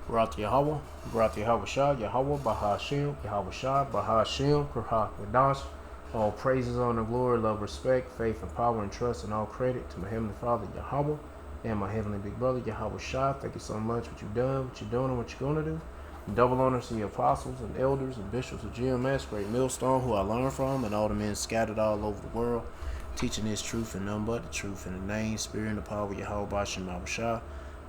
Barak Yahweh, Barak Yahweh Shah, Yahweh, Bahashim, Yahweh Shah, Bahashim, Kurha Wadash. All praises, honor, glory, love, respect, faith, and power, and trust, and all credit to my Heavenly Father, Yahweh, and my Heavenly Big Brother, Yahweh Shah. Thank you so much for what you've done, what you're doing, and what you're going to do. Double honors to the apostles and elders and bishops of GMS, Great Millstone, who I learned from, and all the men scattered all over the world, teaching this truth and none but the truth in the name, spirit, and the power of Yahweh Bashim Shah.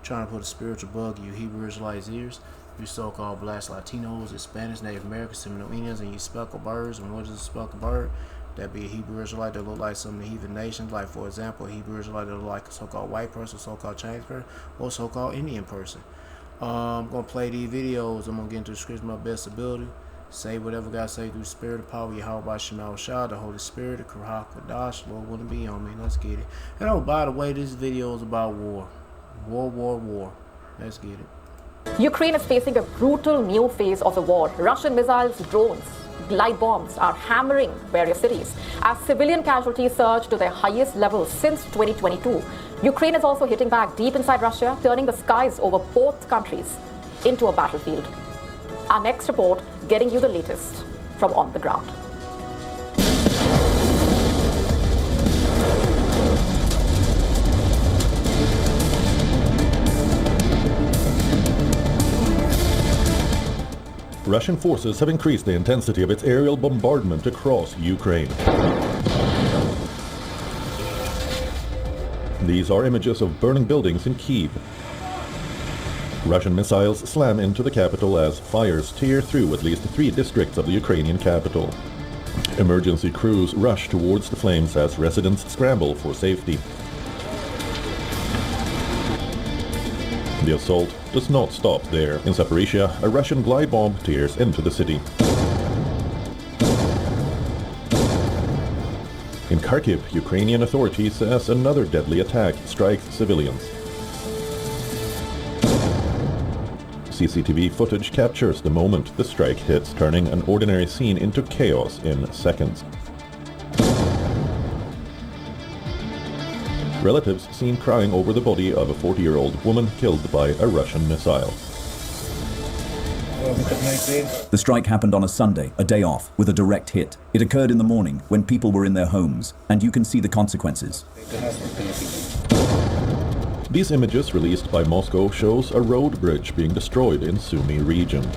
Trying to put a spiritual bug in you Hebrew Israelites' ears, you so-called black Latinos, Hispanics, Native Americans, Seminole Indians, and you speckled birds. And what is a speckled bird? That be a Hebrew Israelite that look like some of the heathen nations, like for example, a Hebrew Israelite that look like a so-called white person, so-called Chinese person, or so-called Indian person. I'm going to play these videos. I'm going to get into the scripture my best ability. Say whatever God say through the spirit, the power of Yahweh Shemal Shah, the Holy Spirit, the Kurha Kadash. Lord wouldn't be on me. Let's get it. And oh, by the way, this video is about war. War. Let's get it. Ukraine is facing a brutal new phase of the war. Russian missiles, drones, glide bombs are hammering various cities as civilian casualties surge to their highest levels since 2022. Ukraine is also hitting back deep inside Russia, turning the skies over both countries into a battlefield. Our next report getting you the latest from on the ground. Russian forces have increased the intensity of its aerial bombardment across Ukraine. These are images of burning buildings in Kyiv. Russian missiles slam into the capital as fires tear through at least 3 districts of the Ukrainian capital. Emergency crews rush towards the flames as residents scramble for safety. The assault does not stop there. In Zaporizhia, a Russian glide bomb tears into the city. In Kharkiv, Ukrainian authorities says another deadly attack strikes civilians. CCTV footage captures the moment the strike hits, turning an ordinary scene into chaos in seconds. Relatives seen crying over the body of a 40-year-old woman killed by a Russian missile. The strike happened on a Sunday, a day off, with a direct hit. It occurred in the morning when people were in their homes, and you can see the consequences. These images released by Moscow shows a road bridge being destroyed in Sumy region.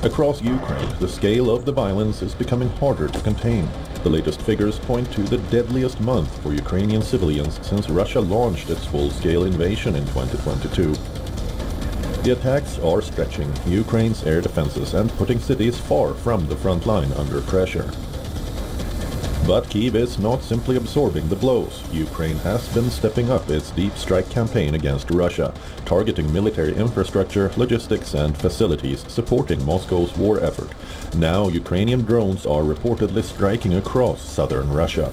Across Ukraine, the scale of the violence is becoming harder to contain. The latest figures point to the deadliest month for Ukrainian civilians since Russia launched its full-scale invasion in 2022. The attacks are stretching Ukraine's air defenses and putting cities far from the front line under pressure. But Kyiv is not simply absorbing the blows. Ukraine has been stepping up its deep strike campaign against Russia, targeting military infrastructure, logistics, and facilities supporting Moscow's war effort. Now, Ukrainian drones are reportedly striking across southern Russia.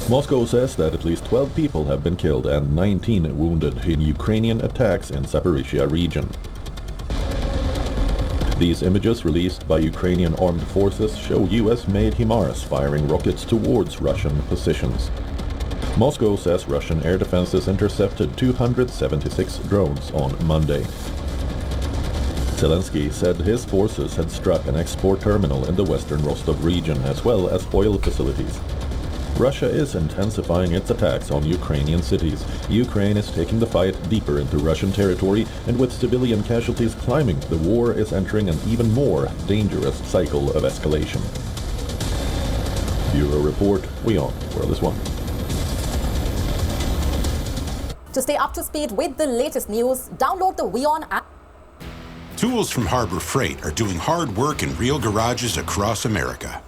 Moscow says that at least 12 people have been killed and 19 wounded in Ukrainian attacks in Zaporizhia region. These images released by Ukrainian armed forces show US-made HIMARS firing rockets towards Russian positions. Moscow says Russian air defenses intercepted 276 drones on Monday. Zelensky said his forces had struck an export terminal in the western Rostov region as well as oil facilities. Russia is intensifying its attacks on Ukrainian cities. Ukraine is taking the fight deeper into Russian territory, and with civilian casualties climbing, the war is entering an even more dangerous cycle of escalation. Bureau Report, WION, World is One. To stay up to speed with the latest news, download the WION app. Tools from Harbor Freight are doing hard work in real garages across America.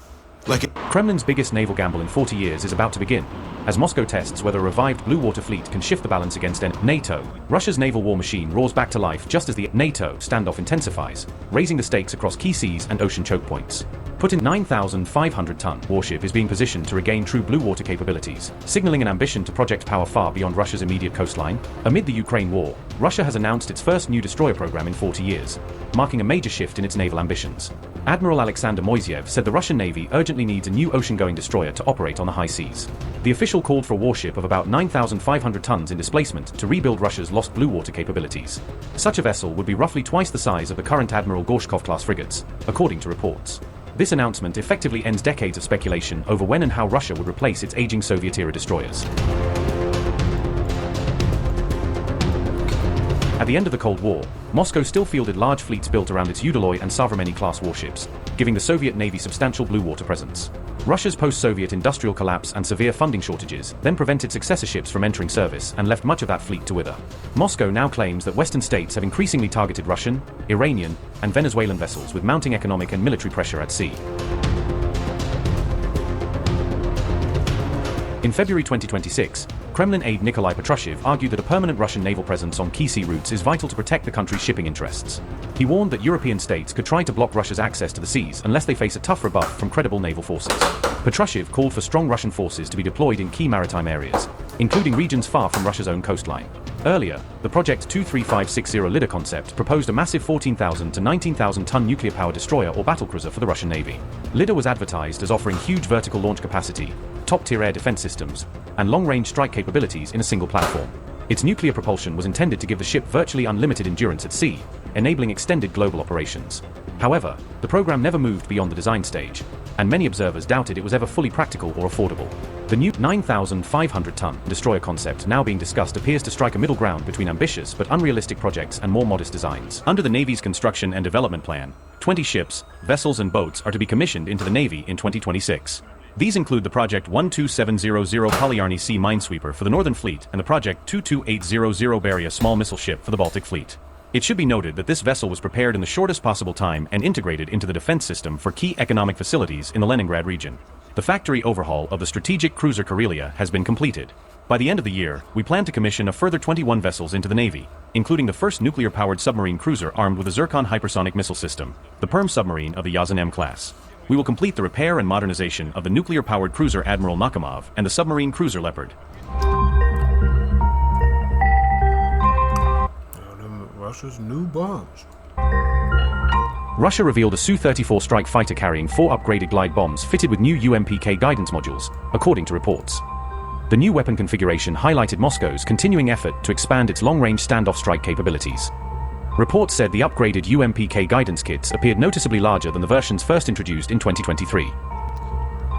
Kremlin's biggest naval gamble in 40 years is about to begin, as Moscow tests whether a revived blue water fleet can shift the balance against NATO. Russia's naval war machine roars back to life just as the NATO standoff intensifies, raising the stakes across key seas and ocean choke points. Putin's 9,500-ton warship is being positioned to regain true blue water capabilities, signaling an ambition to project power far beyond Russia's immediate coastline. Amid the Ukraine war, Russia has announced its first new destroyer program in 40 years, marking a major shift in its naval ambitions. Admiral Alexander Moiseev said the Russian Navy urgently needs a new ocean-going destroyer to operate on the high seas. The official official called for a warship of about 9,500 tons in displacement to rebuild Russia's lost blue water capabilities. Such a vessel would be roughly twice the size of the current Admiral Gorshkov-class frigates, according to reports. This announcement effectively ends decades of speculation over when and how Russia would replace its aging Soviet-era destroyers. At the end of the Cold War, Moscow still fielded large fleets built around its Udaloy and Savremeny-class warships, giving the Soviet Navy substantial blue water presence. Russia's post-Soviet industrial collapse and severe funding shortages then prevented successor ships from entering service and left much of that fleet to wither. Moscow now claims that Western states have increasingly targeted Russian, Iranian, and Venezuelan vessels with mounting economic and military pressure at sea. In February 2026, Kremlin aide Nikolai Patrushev argued that a permanent Russian naval presence on key sea routes is vital to protect the country's shipping interests. He warned that European states could try to block Russia's access to the seas unless they face a tough rebuff from credible naval forces. Patrushev called for strong Russian forces to be deployed in key maritime areas, including regions far from Russia's own coastline. Earlier, the Project 23560 Lida concept proposed a massive 14,000 to 19,000 ton nuclear power destroyer or battlecruiser for the Russian Navy. Lida was advertised as offering huge vertical launch capacity, top-tier air defense systems, and long-range strike capabilities in a single platform. Its nuclear propulsion was intended to give the ship virtually unlimited endurance at sea, enabling extended global operations. However, the program never moved beyond the design stage, and many observers doubted it was ever fully practical or affordable. The new 9,500-ton destroyer concept now being discussed appears to strike a middle ground between ambitious but unrealistic projects and more modest designs. Under the Navy's construction and development plan, 20 ships, vessels and boats are to be commissioned into the Navy in 2026. These include the Project 12700 Polyarny Sea Minesweeper for the Northern Fleet and the Project 22800 Beria small missile ship for the Baltic Fleet. It should be noted that this vessel was prepared in the shortest possible time and integrated into the defense system for key economic facilities in the Leningrad region. The factory overhaul of the strategic cruiser Karelia has been completed. By the end of the year, we plan to commission a further 21 vessels into the Navy, including the first nuclear-powered submarine cruiser armed with a Zircon hypersonic missile system, the Perm submarine of the Yazan M class. We will complete the repair and modernization of the nuclear-powered cruiser Admiral Nakhimov and the submarine cruiser Leopard. Russia's new bombs. Russia revealed a Su-34 strike fighter carrying 4 upgraded glide bombs fitted with new UMPK guidance modules, according to reports. The new weapon configuration highlighted Moscow's continuing effort to expand its long-range standoff strike capabilities. Reports said the upgraded UMPK guidance kits appeared noticeably larger than the versions first introduced in 2023.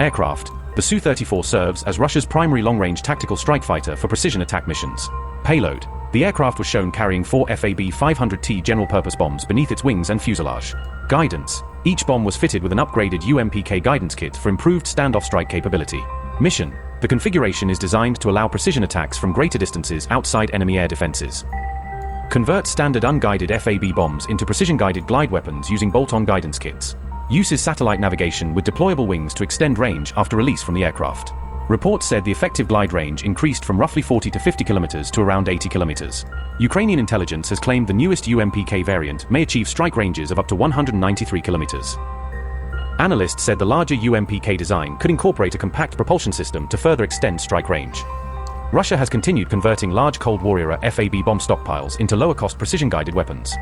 Aircraft, the Su-34 serves as Russia's primary long-range tactical strike fighter for precision attack missions. Payload, the aircraft was shown carrying 4 FAB-500T general-purpose bombs beneath its wings and fuselage. Guidance, each bomb was fitted with an upgraded UMPK guidance kit for improved standoff strike capability. Mission, the configuration is designed to allow precision attacks from greater distances outside enemy air defenses. Convert standard unguided FAB bombs into precision-guided glide weapons using bolt-on guidance kits. Uses satellite navigation with deployable wings to extend range after release from the aircraft. Reports said the effective glide range increased from roughly 40 to 50 kilometers to around 80 kilometers. Ukrainian intelligence has claimed the newest UMPK variant may achieve strike ranges of up to 193 kilometers. Analysts said the larger UMPK design could incorporate a compact propulsion system to further extend strike range. Russia has continued converting large Cold War-era FAB bomb stockpiles into lower-cost precision-guided weapons.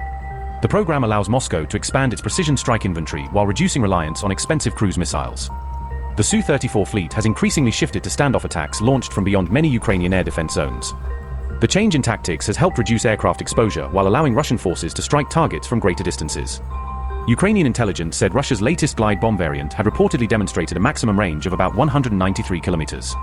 The program allows Moscow to expand its precision strike inventory while reducing reliance on expensive cruise missiles. The Su-34 fleet has increasingly shifted to standoff attacks launched from beyond many Ukrainian air defense zones. The change in tactics has helped reduce aircraft exposure while allowing Russian forces to strike targets from greater distances. Ukrainian intelligence said Russia's latest glide bomb variant had reportedly demonstrated a maximum range of about 193 kilometers.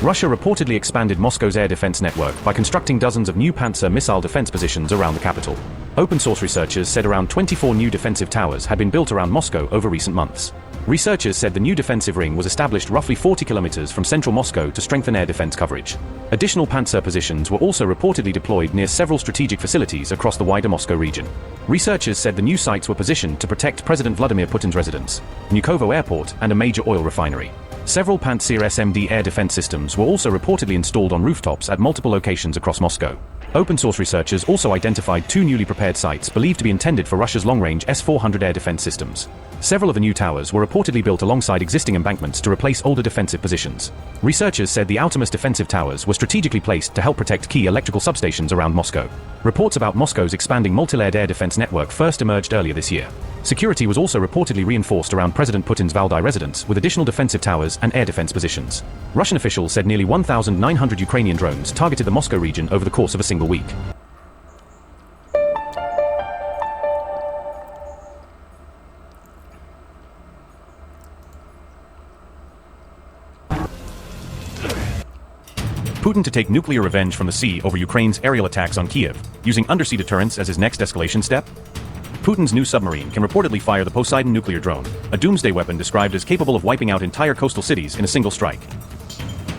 Russia reportedly expanded Moscow's air defense network by constructing dozens of new Pantsir missile defense positions around the capital. Open-source researchers said around 24 new defensive towers had been built around Moscow over recent months. Researchers said the new defensive ring was established roughly 40 kilometers from central Moscow to strengthen air defense coverage. Additional Pantsir positions were also reportedly deployed near several strategic facilities across the wider Moscow region. Researchers said the new sites were positioned to protect President Vladimir Putin's residence, Vnukovo Airport, and a major oil refinery. Several Pantsir SMD air defense systems were also reportedly installed on rooftops at multiple locations across Moscow. Open source researchers also identified 2 newly prepared sites believed to be intended for Russia's long-range S-400 air defense systems. Several of the new towers were reportedly built alongside existing embankments to replace older defensive positions. Researchers said the outermost defensive towers were strategically placed to help protect key electrical substations around Moscow. Reports about Moscow's expanding multi-layered air defense network first emerged earlier this year. Security was also reportedly reinforced around President Putin's Valdai residence with additional defensive towers and air defense positions. Russian officials said nearly 1,900 Ukrainian drones targeted the Moscow region over the course of a single week. Putin to take nuclear revenge from the sea over Ukraine's aerial attacks on Kyiv, using undersea deterrence as his next escalation step? Putin's new submarine can reportedly fire the Poseidon nuclear drone, a doomsday weapon described as capable of wiping out entire coastal cities in a single strike.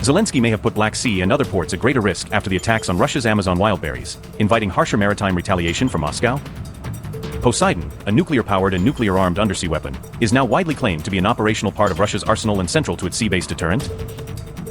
Zelensky may have put Black Sea and other ports at greater risk after the attacks on Russia's Amazon wildberries, inviting harsher maritime retaliation from Moscow. Poseidon, a nuclear-powered and nuclear-armed undersea weapon, is now widely claimed to be an operational part of Russia's arsenal and central to its sea-based deterrent.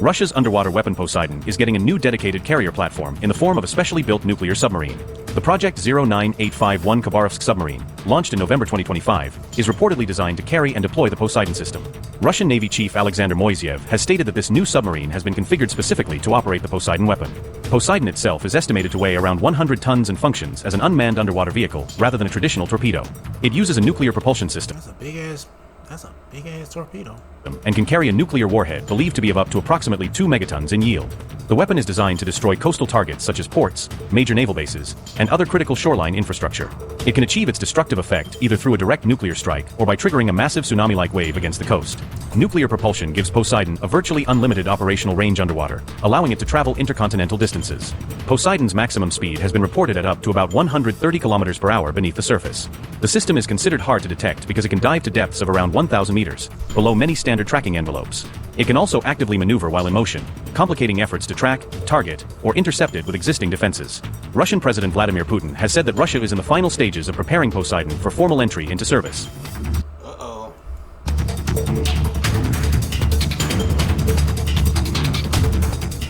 Russia's underwater weapon Poseidon is getting a new dedicated carrier platform in the form of a specially built nuclear submarine. The Project 09851 Khabarovsk submarine, launched in November 2025, is reportedly designed to carry and deploy the Poseidon system. Russian Navy Chief Alexander Moiseev has stated that this new submarine has been configured specifically to operate the Poseidon weapon. Poseidon itself is estimated to weigh around 100 tons and functions as an unmanned underwater vehicle rather than a traditional torpedo. It uses a nuclear propulsion system. That's a big ass torpedo. And can carry a nuclear warhead believed to be of up to approximately 2 megatons in yield. The weapon is designed to destroy coastal targets such as ports, major naval bases, and other critical shoreline infrastructure. It can achieve its destructive effect either through a direct nuclear strike or by triggering a massive tsunami-like wave against the coast. Nuclear propulsion gives Poseidon a virtually unlimited operational range underwater, allowing it to travel intercontinental distances. Poseidon's maximum speed has been reported at up to about 130 kilometers per hour beneath the surface. The system is considered hard to detect because it can dive to depths of around 1,000 meters, below many standard tracking envelopes. It can also actively maneuver while in motion, complicating efforts to track, target, or intercept it with existing defenses. Russian President Vladimir Putin has said that Russia is in the final stages of preparing Poseidon for formal entry into service.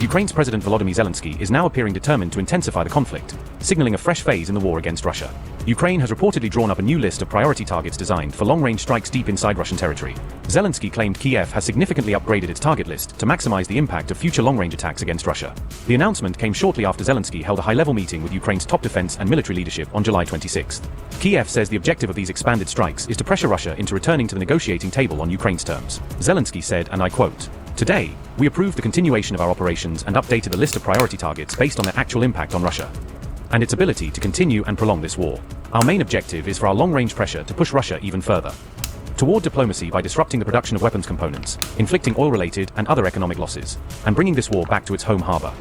Ukraine's President Volodymyr Zelensky is now appearing determined to intensify the conflict, signaling a fresh phase in the war against Russia. Ukraine has reportedly drawn up a new list of priority targets designed for long-range strikes deep inside Russian territory. Zelensky claimed Kiev has significantly upgraded its target list to maximize the impact of future long-range attacks against Russia. The announcement came shortly after Zelensky held a high-level meeting with Ukraine's top defense and military leadership on July 26. Kiev says the objective of these expanded strikes is to pressure Russia into returning to the negotiating table on Ukraine's terms. Zelensky said, and I quote, "Today, we approved the continuation of our operations and updated the list of priority targets based on their actual impact on Russia and its ability to continue and prolong this war. Our main objective is for our long-range pressure to push Russia even further toward diplomacy by disrupting the production of weapons components, inflicting oil-related and other economic losses, and bringing this war back to its home harbor."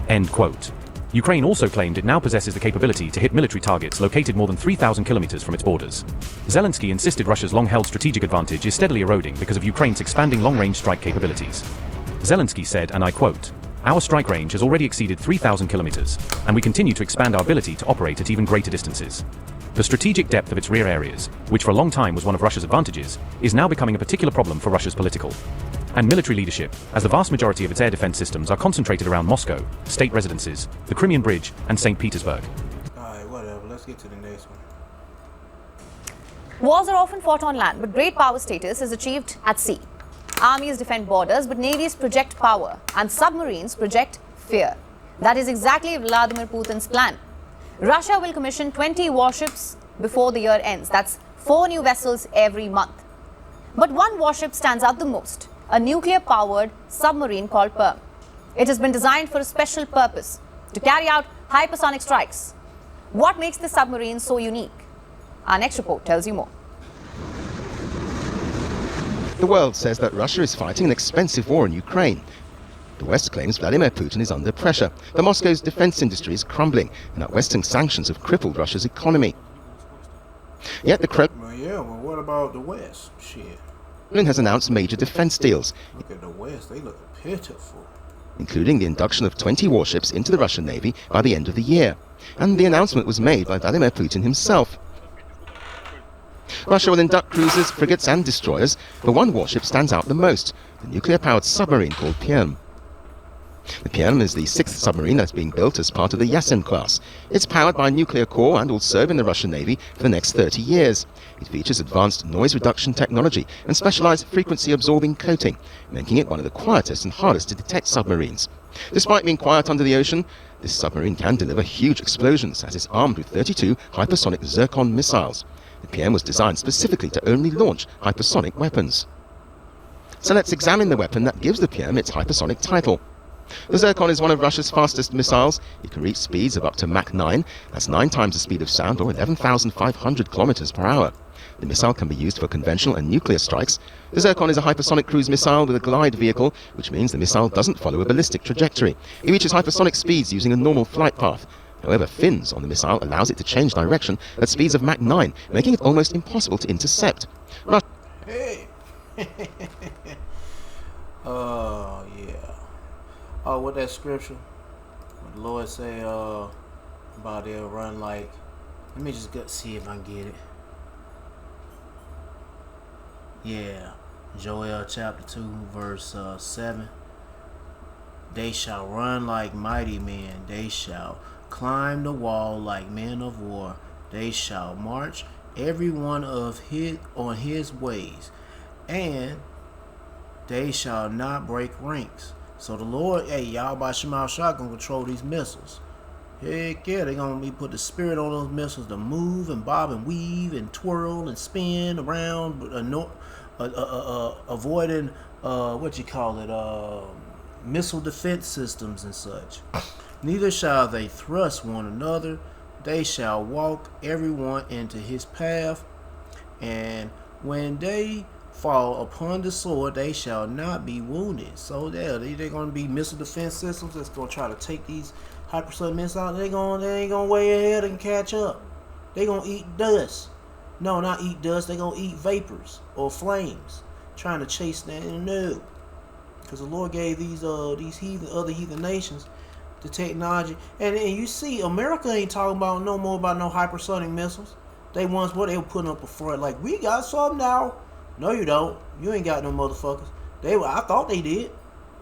End quote. Ukraine also claimed it now possesses the capability to hit military targets located more than 3,000 kilometers from its borders. Zelensky insisted Russia's long-held strategic advantage is steadily eroding because of Ukraine's expanding long-range strike capabilities. Zelensky said, and I quote, "Our strike range has already exceeded 3,000 kilometers, and we continue to expand our ability to operate at even greater distances. The strategic depth of its rear areas, which for a long time was one of Russia's advantages, is now becoming a particular problem for Russia's political and military leadership, as the vast majority of its air defense systems are concentrated around Moscow, state residences, the Crimean Bridge, and St. Petersburg." Alright, whatever. Let's get to the next one. Wars are often fought on land, but great power status is achieved at sea. Armies defend borders, but navies project power, and submarines project fear. That is exactly Vladimir Putin's plan. Russia will commission 20 warships before the year ends. That's 4 new vessels every month. But one warship stands out the most, a nuclear-powered submarine called Perm. It has been designed for a special purpose, to carry out hypersonic strikes. What makes this submarine so unique? Our next report tells you more. The world says that Russia is fighting an expensive war in Ukraine. The West claims Vladimir Putin is under pressure, that Moscow's defense industry is crumbling, and that Western sanctions have crippled Russia's economy. Yet the Well, what about the West? Shit. Kremlin has announced major defense deals, Look at the West. They look pitiful. including the induction of 20 warships into the Russian Navy by the end of the year. And the announcement was made by Vladimir Putin himself. Russia will induct cruisers, frigates and destroyers, but one warship stands out the most, the nuclear-powered submarine called Perm. The PM is the sixth submarine that's being built as part of the Yasen class. It's powered by a nuclear core and will serve in the Russian Navy for the next 30 years. It features advanced noise reduction technology and specialized frequency-absorbing coating, making it one of the quietest and hardest to detect submarines. Despite being quiet under the ocean, this submarine can deliver huge explosions as it's armed with 32 hypersonic Zircon missiles. The PM was designed specifically to only launch hypersonic weapons. So let's examine the weapon that gives the PM its hypersonic title. The Zircon is one of Russia's fastest missiles. It can reach speeds of up to Mach 9, that's 9 times the speed of sound, or 11,500 kilometers per hour. The missile can be used for conventional and nuclear strikes. The Zircon is a hypersonic cruise missile with a glide vehicle, which means the missile doesn't follow a ballistic trajectory. It reaches hypersonic speeds using a normal flight path. However, fins on the missile allows it to change direction at speeds of Mach 9, making it almost impossible to intercept. Hey! Oh, yeah. Oh, what that scripture? What the Lord say, about they'll run like... Let me just see if I can get it. Yeah. Joel chapter 2, verse 7. They shall run like mighty men. They shall climb the wall like men of war. They shall march every one of his on his ways, and they shall not break ranks. So the Lord, hey, y'all by Shemal Shah gonna control these missiles. Heck yeah, they gonna be put the spirit on those missiles to move and bob and weave and twirl and spin around, avoiding missile defense systems and such. Neither shall they thrust one another. They shall walk everyone into his path, and when they fall upon the sword, they shall not be wounded. So they're going to be missile defense systems that's going to try to take these hypersonic missiles. They ain't going to way ahead and catch up. They going to eat dust. No, not eat dust. They going to eat vapors or flames, trying to chase that. No, because the Lord gave these other heathen nations the technology, and you see, America ain't talking about no more about no hypersonic missiles. They once were putting up a front like, we got some now. No, you don't. You ain't got no motherfuckers. I thought they did.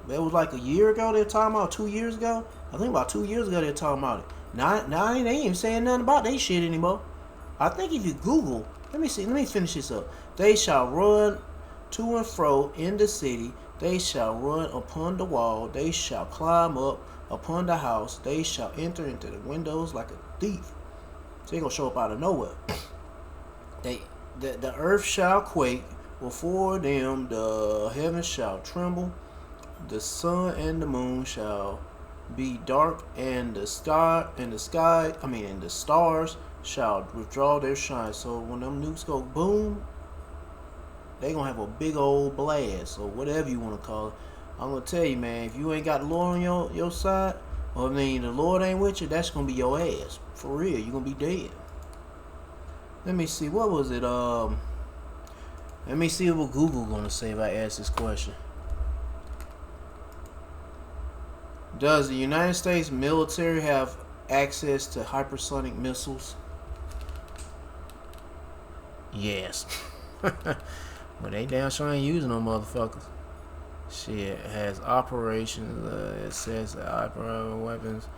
It was like a year ago they were talking about, 2 years ago. I think about 2 years ago they were talking about it. Now they ain't even saying nothing about that shit anymore. I think if you Google, let me finish this up. They shall run to and fro in the city. They shall run upon the wall. They shall climb up upon the house. They shall enter into the windows like a thief. So they gonna show up out of nowhere. The earth shall quake before them, the heavens shall tremble, the sun and the moon shall be dark, and the stars shall withdraw their shine. So when them nukes go boom, they gonna have a big old blast, or whatever you want to call it. I'm gonna tell you, man, if you ain't got the Lord on your side, or the Lord ain't with you, that's gonna be your ass. For real, you're gonna be dead. Let me see, what was it? Let me see what Google gonna say if I ask this question. Does the United States military have access to hypersonic missiles? Yes. But they damn sure ain't using no motherfuckers. Shit, it has operations. It says operating weapons,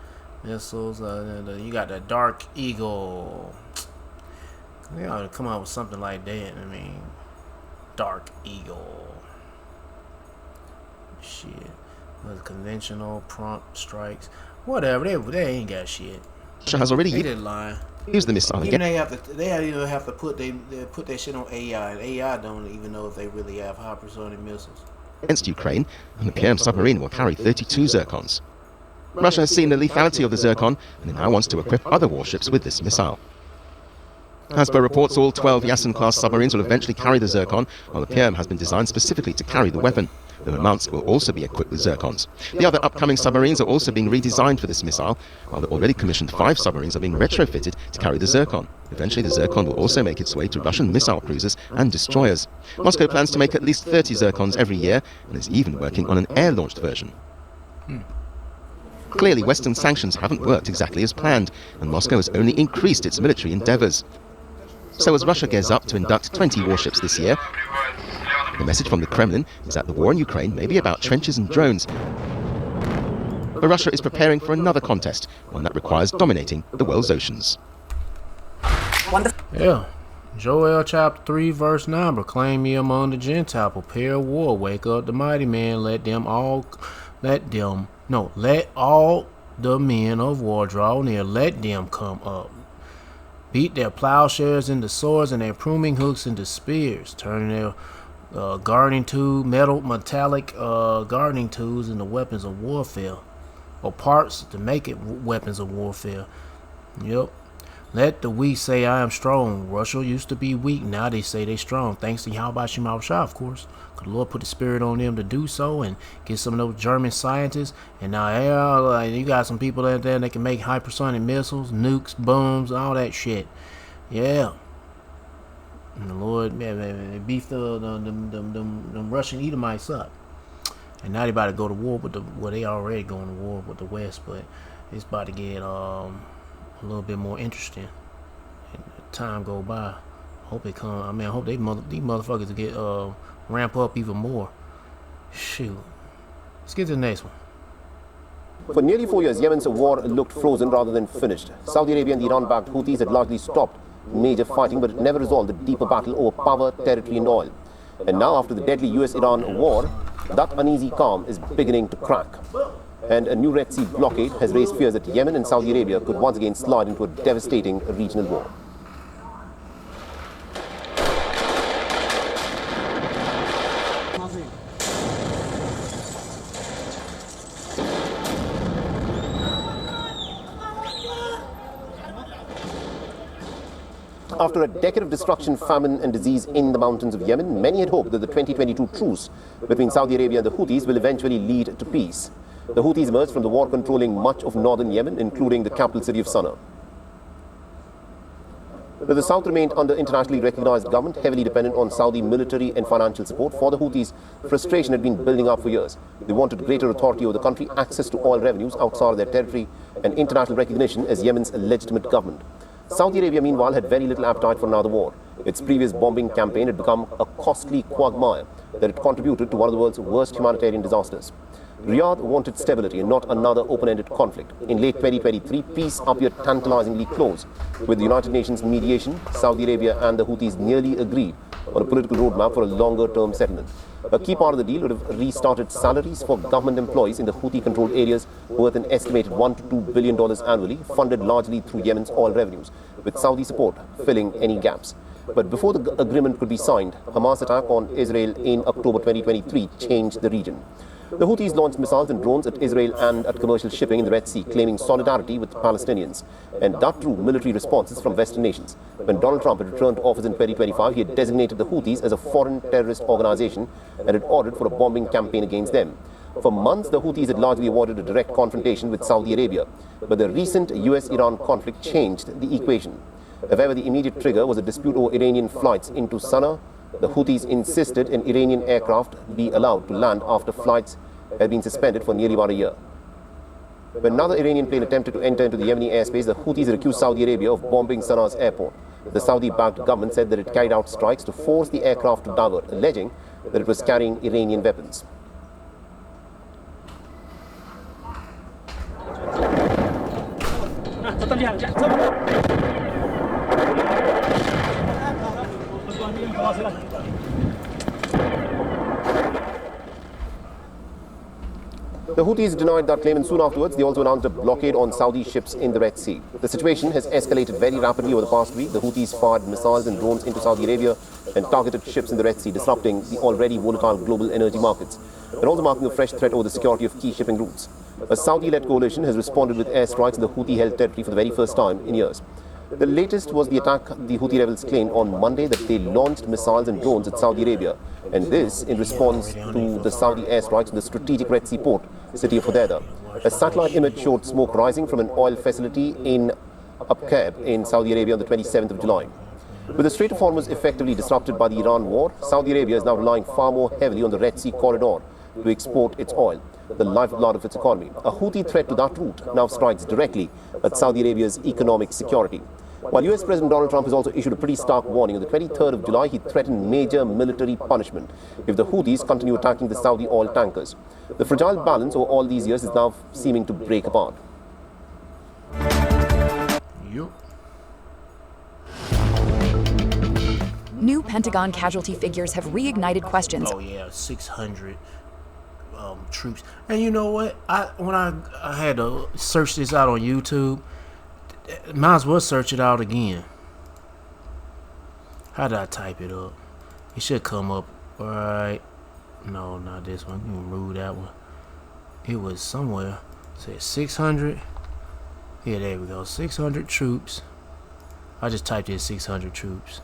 missiles. You got the Dark Eagle. They ought to come out with something like that. I mean, Dark Eagle. Shit. With conventional prompt strikes. Whatever. They ain't got shit. Russia has already used the missile again. They even have to put that shit on AI. And AI don't even know if they really have hypersonic missiles. Against Ukraine, and the PM submarine will carry 32 Zircons. Russia has seen the lethality of the Zircon, and it now wants to equip other warships with this missile. As per reports, all 12 Yasen-class submarines will eventually carry the Zircon, while the PM has been designed specifically to carry the weapon. The Murmansk will also be equipped with Zircons. The other upcoming submarines are also being redesigned for this missile, while the already commissioned 5 submarines are being retrofitted to carry the Zircon. Eventually, the Zircon will also make its way to Russian missile cruisers and destroyers. Moscow plans to make at least 30 Zircons every year, and is even working on an air-launched version. Clearly, Western sanctions haven't worked exactly as planned, and Moscow has only increased its military endeavors. So as Russia gears up to induct 20 warships this year, the message from the Kremlin is that the war in Ukraine may be about trenches and drones, But Russia is preparing for another contest, one that requires dominating the world's oceans. Yeah. Joel chapter 3 verse 9, proclaim me among the Gentiles, prepare war, wake up the mighty man, let all the men of war draw near, let them come up. Beat their plowshares into swords and their pruning hooks into spears, turning their gardening metallic gardening tools into weapons of warfare, or parts to make it weapons of warfare. Yep. Let the weak say, I am strong. Russia used to be weak. Now they say they strong. Thanks to Yahweh Shema Shah, of course. The Lord put the spirit on them to do so and get some of those German scientists. And now you got some people out there that can make hypersonic missiles, nukes, bombs, all that shit. Yeah. And the Lord, they beefed them Russian Edomites up. And now they about to go to war with they already going to war with the West, but it's about to get a little bit more interesting. And time go by. I hope it come. I hope these motherfuckers get ramp up even more. Shoot. Let's get to the next one. For nearly 4 years, Yemen's war looked frozen rather than finished. Saudi Arabia and the Iran-backed Houthis had largely stopped major fighting, but it never resolved the deeper battle over power, territory and oil. And now, after the deadly US-Iran war, that uneasy calm is beginning to crack. And a new Red Sea blockade has raised fears that Yemen and Saudi Arabia could once again slide into a devastating regional war. After a decade of destruction, famine and disease in the mountains of Yemen, many had hoped that the 2022 truce between Saudi Arabia and the Houthis will eventually lead to peace. The Houthis emerged from the war controlling much of northern Yemen, including the capital city of Sana'a. The south remained under internationally recognized government, heavily dependent on Saudi military and financial support. For the Houthis, frustration had been building up for years. They wanted greater authority over the country, access to oil revenues outside of their territory, and international recognition as Yemen's legitimate government. Saudi Arabia, meanwhile, had very little appetite for another war. Its previous bombing campaign had become a costly quagmire that had contributed to one of the world's worst humanitarian disasters. Riyadh wanted stability and not another open-ended conflict. In late 2023, peace appeared tantalizingly close. With the United Nations mediation, Saudi Arabia and the Houthis nearly agreed on a political roadmap for a longer-term settlement. A key part of the deal would have restarted salaries for government employees in the Houthi-controlled areas worth an estimated $1 to $2 billion annually, funded largely through Yemen's oil revenues, with Saudi support filling any gaps. But before the agreement could be signed, Hamas' attack on Israel in October 2023 changed the region. The Houthis launched missiles and drones at Israel and at commercial shipping in the Red Sea, claiming solidarity with Palestinians. And that drew military responses from Western nations. When Donald Trump had returned to office in 2025, he had designated the Houthis as a foreign terrorist organization and had ordered for a bombing campaign against them. For months, the Houthis had largely avoided a direct confrontation with Saudi Arabia. But the recent US-Iran conflict changed the equation. However, the immediate trigger was a dispute over Iranian flights into Sana'a. The Houthis insisted an Iranian aircraft be allowed to land after flights had been suspended for nearly about a year. When another Iranian plane attempted to enter into the Yemeni airspace, the Houthis accused Saudi Arabia of bombing Sana'a's airport. The Saudi-backed government said that it carried out strikes to force the aircraft to divert, alleging that it was carrying Iranian weapons. The Houthis denied that claim, and soon afterwards they also announced a blockade on Saudi ships in the Red Sea. The situation has escalated very rapidly over the past week. The Houthis fired missiles and drones into Saudi Arabia and targeted ships in the Red Sea, disrupting the already volatile global energy markets. They're also marking a fresh threat over the security of key shipping routes. A Saudi-led coalition has responded with airstrikes in the Houthi-held territory for the very first time in years. The latest was the attack the Houthi rebels claimed on Monday that they launched missiles and drones at Saudi Arabia, and this in response to the Saudi airstrikes in the strategic Red Sea port city of Hodeidah. A satellite image showed smoke rising from an oil facility in Abqaiq in Saudi Arabia on the 27th of July. With the Strait of Hormuz effectively disrupted by the Iran war, Saudi Arabia is now relying far more heavily on the Red Sea corridor to export its oil, the lifeblood of its economy. A Houthi threat to that route now strikes directly at Saudi Arabia's economic security. While US President Donald Trump has also issued a pretty stark warning. On the 23rd of July, he threatened major military punishment if the Houthis continue attacking the Saudi oil tankers. The fragile balance over all these years is now seeming to break apart. Yup. New Pentagon casualty figures have reignited questions. Oh yeah, 600 troops. And you know what? When I had to search this out on YouTube, might as well search it out again. How did I type it up? It should come up. Alright. No, not this one. You can remove that one. It was somewhere. It said 600. Yeah, there we go. 600 troops. I just typed in 600 troops.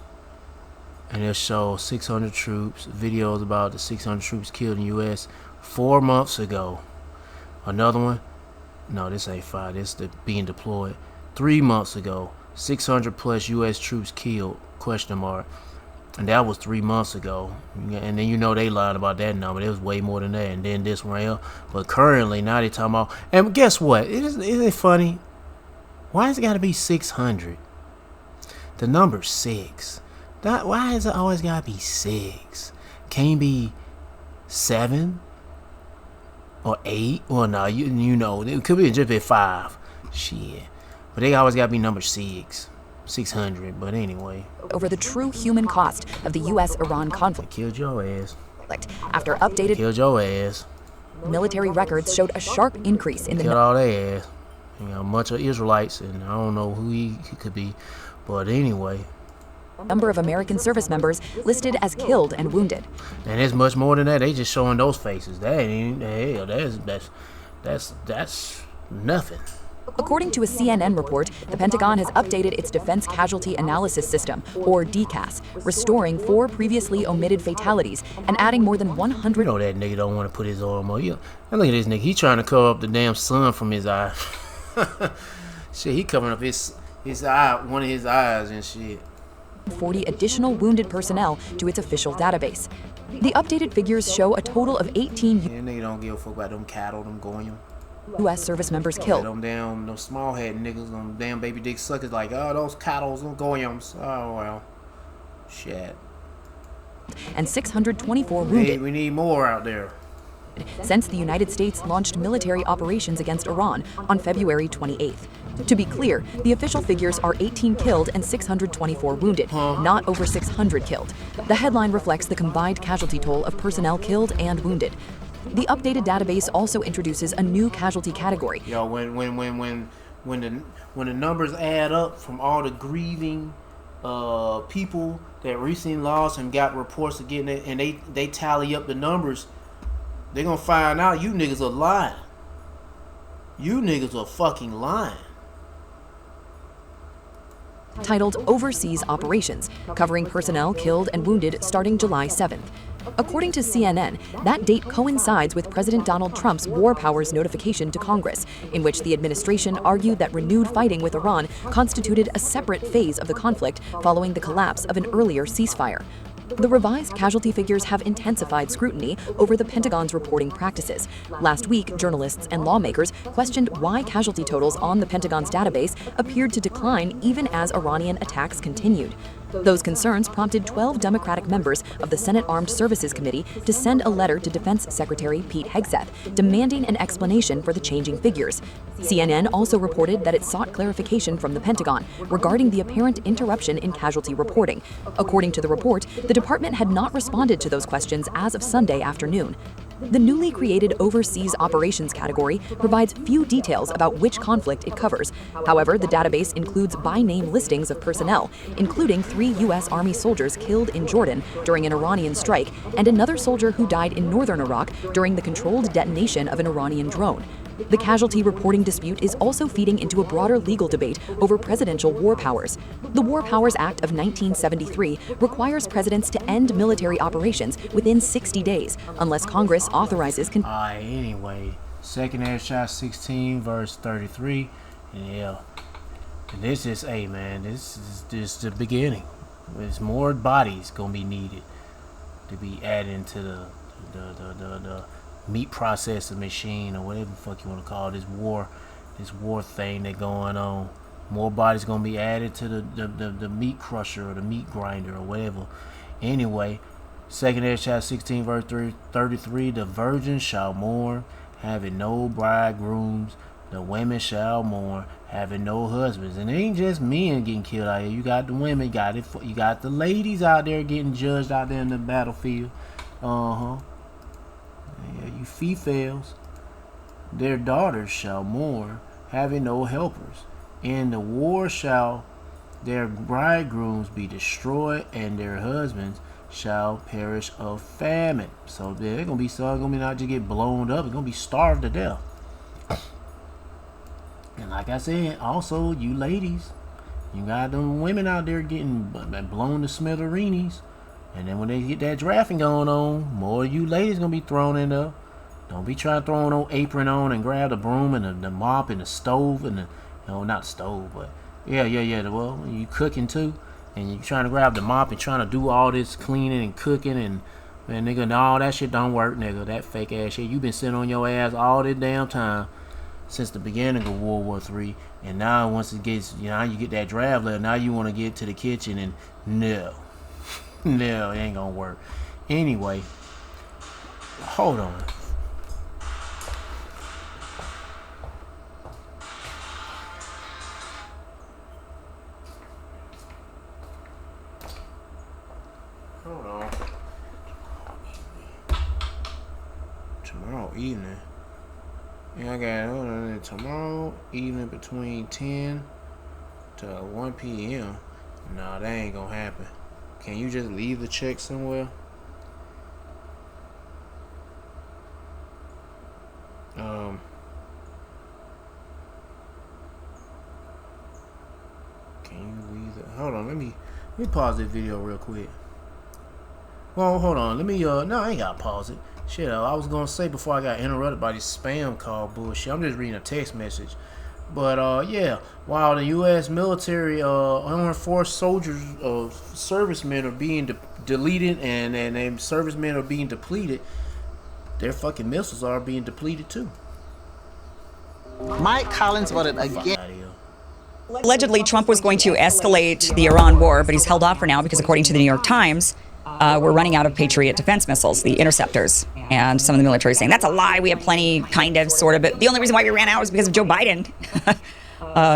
And it'll show 600 troops. Videos about the 600 troops killed in the U.S. 4 months ago. Another one. No, this ain't 5. This is being deployed. 3 months ago. 600 plus U.S. troops killed. Question mark. And that was 3 months ago. And then you know they lied about that number. It was way more than that. And then this one right here. But currently, now they talking about... And guess what? Isn't it funny? Why has it got to be 600? The number 6. Why is it always got to be 6? Can't be 7 or 8? Well, no, you know. It could be just be 5. Shit. But they always got to be number 6. 600, but anyway. Over the true human cost of the U.S.-Iran conflict. Killed your ass. After updated Killed your ass. military records showed a sharp increase in the Killed all their ass. You know, a bunch of Israelites, and I don't know who he could be, but anyway. Number of American service members listed as killed and wounded. And there's much more than that. They just showing those faces. That ain't hell. That's nothing. According to a CNN report, the Pentagon has updated its Defense Casualty Analysis System, or DCAS, restoring 4 previously omitted fatalities and adding more than 100... You know that nigga don't want to put his arm on you. And look at this nigga. He trying to cover up the damn sun from his eye. Shit, he covering up his eye, one of his eyes and shit. 40 additional wounded personnel to its official database. The updated figures show a total of 18 Yeah, nigga don't give a fuck about them cattle, them goyim. U.S. service members killed. Them small head niggas, them damn baby dick suckers like, oh, those cattle, them goyams. Oh, well. Shit. And 624 wounded. We need more out there. Since the United States launched military operations against Iran on February 28th. To be clear, the official figures are 18 killed and 624 wounded, not over 600 killed. The headline reflects the combined casualty toll of personnel killed and wounded. The updated database also introduces a new casualty category. Yo, when the numbers add up from all the grieving people that recently lost and got reports of getting it, and they tally up the numbers, they're gonna find out you niggas are lying. You niggas are fucking lying. Titled Overseas Operations, covering personnel killed and wounded starting July 7th. According to CNN, that date coincides with President Donald Trump's War Powers notification to Congress, in which the administration argued that renewed fighting with Iran constituted a separate phase of the conflict following the collapse of an earlier ceasefire. The revised casualty figures have intensified scrutiny over the Pentagon's reporting practices. Last week, journalists and lawmakers questioned why casualty totals on the Pentagon's database appeared to decline even as Iranian attacks continued. Those concerns prompted 12 Democratic members of the Senate Armed Services Committee to send a letter to Defense Secretary Pete Hegseth demanding an explanation for the changing figures. CNN also reported that it sought clarification from the Pentagon regarding the apparent interruption in casualty reporting. According to the report, the department had not responded to those questions as of Sunday afternoon. The newly created Overseas Operations category provides few details about which conflict it covers. However, the database includes by-name listings of personnel, including 3 U.S. Army soldiers killed in Jordan during an Iranian strike and another soldier who died in northern Iraq during the controlled detonation of an Iranian drone. The casualty reporting dispute is also feeding into a broader legal debate over presidential war powers. The War Powers Act of 1973 requires presidents to end military operations within 60 days, unless Congress authorizes... Anyway, Second Airshot 16, verse 33. Yeah. And this is, hey man, this is just the beginning. There's more bodies gonna be needed to be added into the meat processing machine, or whatever the fuck you want to call this war thing that going on. more bodies gonna be added to the meat crusher or the meat grinder or whatever. Anyway, 2 Ezra chapter 16 verse 33, the virgins shall mourn, having no bridegrooms. The women shall mourn, having no husbands. And it ain't just men getting killed out here. You got the women, you got the ladies out there getting judged out there in the battlefield. Yeah, you females. Their daughters shall mourn, having no helpers. In the war shall their bridegrooms be destroyed, and their husbands shall perish of famine. So they're gonna be not just get blown up, they're gonna be starved to death. And like I said, also you ladies, you got them women out there getting blown to smithereens. And then when they get that drafting going on, more of you ladies gonna be thrown in there. Don't be trying to throw an old apron on and grab the broom and the mop and the stove and not stove, but yeah. Well, you cooking too, and you trying to grab the mop and trying to do all this cleaning and cooking and nigga, no, that shit don't work, nigga. That fake ass shit. You been sitting on your ass all this damn time since the beginning of World War III, and now once it gets, you get that draft letter, now you want to get to the kitchen, and no, it ain't gonna work. Anyway, hold on. Tomorrow evening. Yeah, I got tomorrow evening between 10 to 1 p.m. Nah, that ain't gonna happen. Can you just leave the check somewhere? Can you leave the... Hold on, let me pause this video real quick. Well, hold on. Let me, no, I ain't gotta pause it. Shit, I was gonna say before I got interrupted by this spam call bullshit. I'm just reading a text message. But, yeah, while the U.S. military, armed force soldiers, servicemen are being deleted and servicemen are being depleted, their fucking missiles are being depleted too. Mike Collins voted again. Allegedly, Trump was going to escalate the Iran war, but he's held off for now because, according to the New York Times, we're running out of Patriot defense missiles, the interceptors. And some of the military is saying that's a lie. We have plenty, kind of, sort of. But the only reason why we ran out is because of Joe Biden.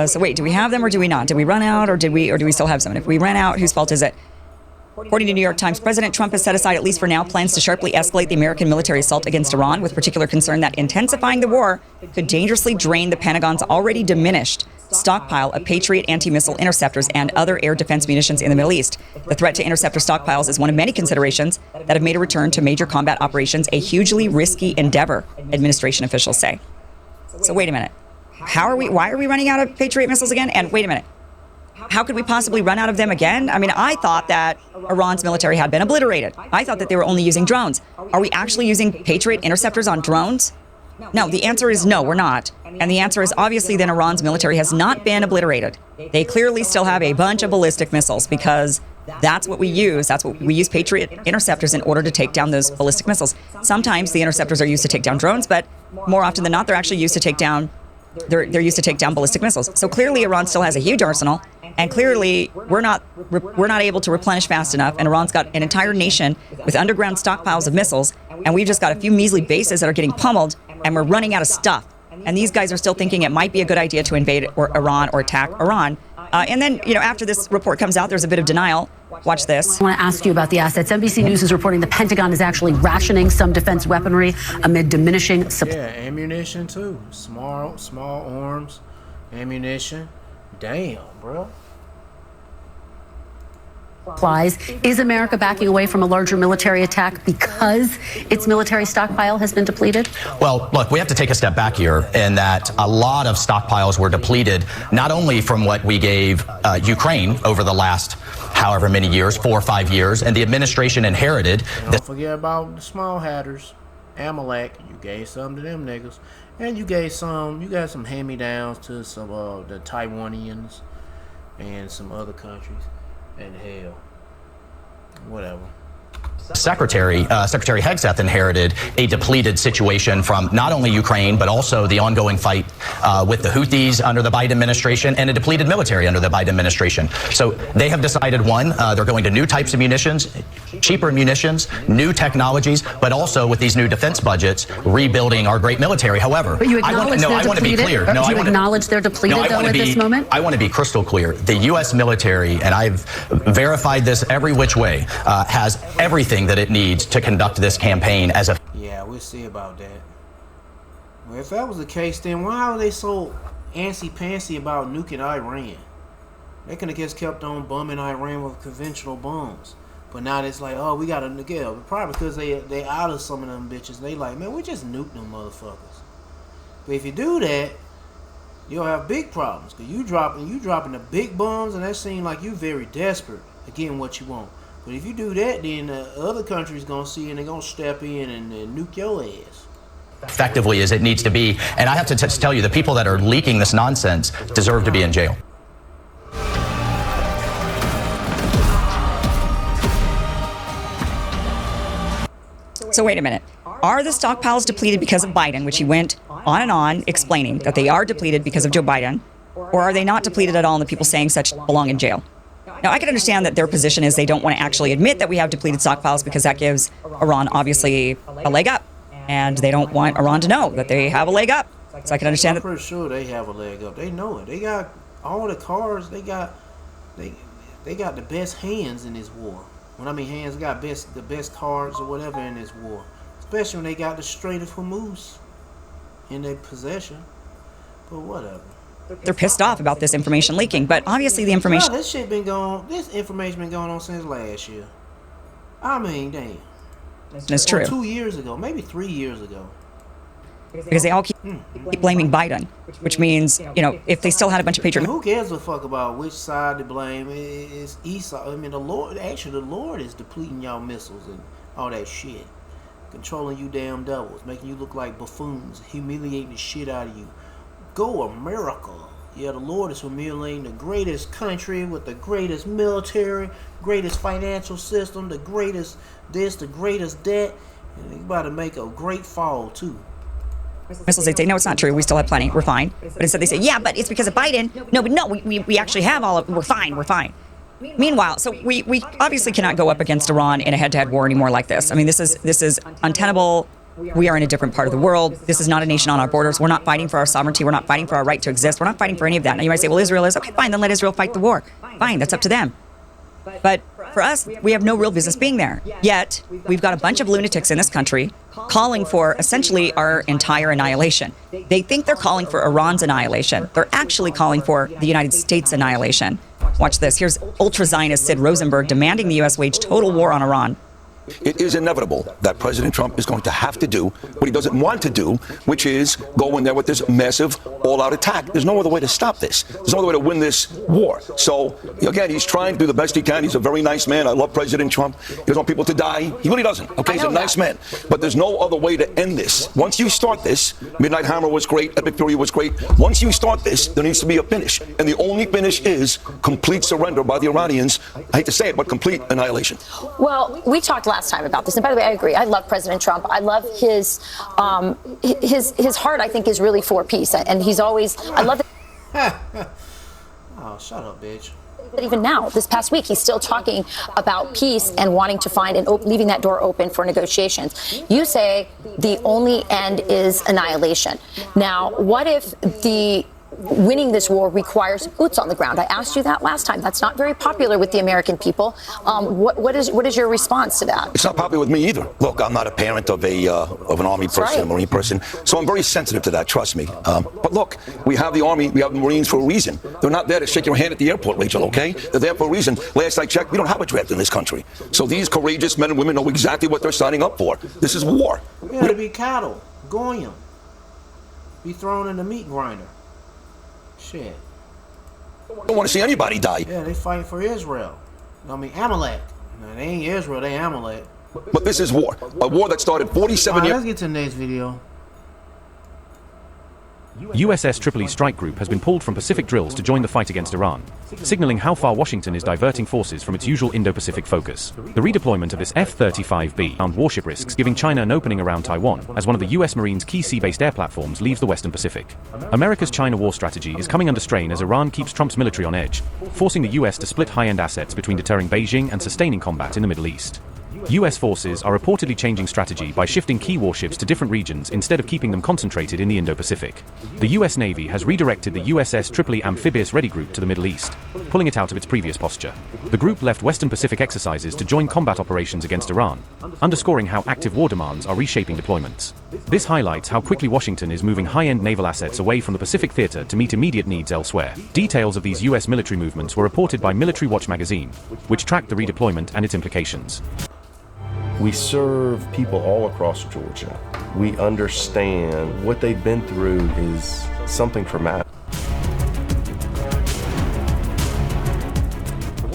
So wait, do we have them or do we not? Did we run out or do we still have some? And if we ran out, whose fault is it? According to New York Times, President Trump has set aside, at least for now, plans to sharply escalate the American military assault against Iran, with particular concern that intensifying the war could dangerously drain the Pentagon's already diminished stockpile of Patriot anti-missile interceptors and other air defense munitions in the Middle East. The threat to interceptor stockpiles is one of many considerations that have made a return to major combat operations a hugely risky endeavor, administration officials say. So wait a minute. Why are we running out of Patriot missiles again? And wait a minute. How could we possibly run out of them again? I mean, I thought that Iran's military had been obliterated. I thought that they were only using drones. Are we actually using Patriot interceptors on drones? No, the answer is no, we're not. And the answer is obviously then Iran's military has not been obliterated. They clearly still have a bunch of ballistic missiles because that's what we use. That's what we use, Patriot interceptors, in order to take down those ballistic missiles. Sometimes the interceptors are used to take down drones, but more often than not, they're actually used to take down they're used to take down ballistic missiles. So clearly Iran still has a huge arsenal, and clearly we're not able to replenish fast enough, and Iran's got an entire nation with underground stockpiles of missiles, and we've just got a few measly bases that are getting pummeled, and we're running out of stuff. And these guys are still thinking it might be a good idea to invade Iran or attack Iran. And then, after this report comes out, there's a bit of denial. Watch this. I want to ask you about the assets. NBC News is reporting the Pentagon is actually rationing some defense weaponry amid diminishing supply. Yeah, ammunition too. Small arms, ammunition. Damn, bro. Supplies. Is America backing away from a larger military attack because its military stockpile has been depleted? Well, look, we have to take a step back here in that a lot of stockpiles were depleted, not only from what we gave Ukraine over the last however many years, 4 or 5 years, and the administration inherited. Don't forget about the small hatters, Amalek. You gave some to them niggas, and you got some hand-me-downs to some the Taiwanians and some other countries. And hell, whatever. Secretary Hegseth inherited a depleted situation from not only Ukraine, but also the ongoing fight with the Houthis under the Biden administration and a depleted military under the Biden administration. So they have decided, one, they're going to new types of munitions, cheaper munitions, new technologies, but also with these new defense budgets, rebuilding our great military. However, but you acknowledge I want to be clear. No, you acknowledge they're depleted at this moment? I want to be crystal clear. The U.S. military, and I've verified this every which way, has everything that it needs to conduct this campaign as a... Yeah, we'll see about that. Well, if that was the case, then why are they so antsy-pantsy about nuking Iran? They could have just kept on bombing Iran with conventional bombs. But now it's like, oh, we got to nuke it. Probably because they out of some of them bitches. They like, man, we just nuke them motherfuckers. But if you do that, you'll have big problems. Because you dropping the big bombs, and that seems like you very desperate to getting what you want. But if you do that, then other countries going to see and they're going to step in and nuke your ass. Effectively as it needs to be. And I have to tell you, the people that are leaking this nonsense deserve to be in jail. So wait a minute. Are the stockpiles depleted because of Biden, which he went on and on explaining that they are depleted because of Joe Biden, or are they not depleted at all and the people saying such belong in jail? Now, I can understand that their position is they don't want to actually admit that we have depleted stockpiles because that gives Iran obviously a leg up, and they don't want Iran to know that they have a leg up. So I can understand that. I'm pretty sure they have a leg up. They know it. They got all the cars. They got the best hands in this war. When I mean hands, they got the best cars or whatever in this war. Especially when they got the Strait of Hormuz in their possession. But whatever. They're pissed off about this information leaking, but obviously the information... This information been going on since last year. I mean, damn. It's true. 2 years ago, maybe 3 years ago. Because they all keep blaming Biden, which means, you know, if they still had a bunch of Patriot... Who cares a fuck about which side to blame? It's Esau. I mean, the Lord is depleting y'all missiles and all that shit. Controlling you damn devils, making you look like buffoons, humiliating the shit out of you. Go America. Yeah, the Lord is humiliating the greatest country with the greatest military, greatest financial system, the greatest this, the greatest that. And he's about to make a great fall, too. Missiles, they say, no, it's not true. We still have plenty. We're fine. But instead they say, yeah, but it's because of Biden. No, but no, we actually have all of... We're fine. We're fine. Meanwhile, so we obviously cannot go up against Iran in a head-to-head war anymore like this. I mean, this is untenable. We are in a different part of the world. This is not a nation on our borders. We're not fighting for our sovereignty. We're not fighting for our right to exist. We're not fighting for any of that. Now you might say, well, Israel is. Okay, fine, then let Israel fight the war. Fine, that's up to them. But for us, we have no real business being there. Yet, we've got a bunch of lunatics in this country calling for essentially our entire annihilation. They think they're calling for Iran's annihilation. They're actually calling for the United States' annihilation. Watch this. Here's ultra-Zionist Sid Rosenberg demanding the U.S. wage total war on Iran. It is inevitable that President Trump is going to have to do what he doesn't want to do, which is go in there with this massive all-out attack. There's no other way to stop this. There's no other way to win this war. So, again, he's trying to do the best he can. He's a very nice man. I love President Trump. He doesn't want people to die. He really doesn't. Okay, he's a nice man. But there's no other way to end this. Once you start this, Midnight Hammer was great. Epic Fury was great. Once you start this, there needs to be a finish. And the only finish is complete surrender by the Iranians. I hate to say it, but complete annihilation. Well, we talked last time about this, and by the way, I agree. I love President Trump. I love his heart. I think is really for peace, and he's always. I love it. Oh, shut up, bitch. But even now, this past week, he's still talking about peace and wanting to find and leaving that door open for negotiations. You say the only end is annihilation. Now, what if winning this war requires boots on the ground? I asked you that last time. That's not very popular with the American people. What is your response to that? It's not popular with me either. Look, I'm not a parent of an Army person, a Marine person, so I'm very sensitive to that, trust me. But look, we have the Army, we have the Marines for a reason. They're not there to shake your hand at the airport, Rachel, okay? They're there for a reason. Last I checked, we don't have a draft in this country. So these courageous men and women know exactly what they're signing up for. This is war. We gotta be cattle, goyim, be thrown in the meat grinder. Shit. I don't want to see anybody die. Yeah, they fighting for Israel. I mean, Amalek. No, they ain't Israel, they Amalek. But this is war. A war that started 47 years. Let's get to the next video. USS Tripoli Strike Group has been pulled from Pacific drills to join the fight against Iran, signaling how far Washington is diverting forces from its usual Indo-Pacific focus. The redeployment of this F-35B armed warship risks giving China an opening around Taiwan, as one of the US Marines' key sea-based air platforms leaves the Western Pacific. America's China war strategy is coming under strain as Iran keeps Trump's military on edge, forcing the US to split high-end assets between deterring Beijing and sustaining combat in the Middle East. US forces are reportedly changing strategy by shifting key warships to different regions instead of keeping them concentrated in the Indo-Pacific. The US Navy has redirected the USS Tripoli Amphibious Ready Group to the Middle East, pulling it out of its previous posture. The group left Western Pacific exercises to join combat operations against Iran, underscoring how active war demands are reshaping deployments. This highlights how quickly Washington is moving high-end naval assets away from the Pacific theater to meet immediate needs elsewhere. Details of these US military movements were reported by Military Watch magazine, which tracked the redeployment and its implications. We serve people all across Georgia. We understand what they've been through is something traumatic.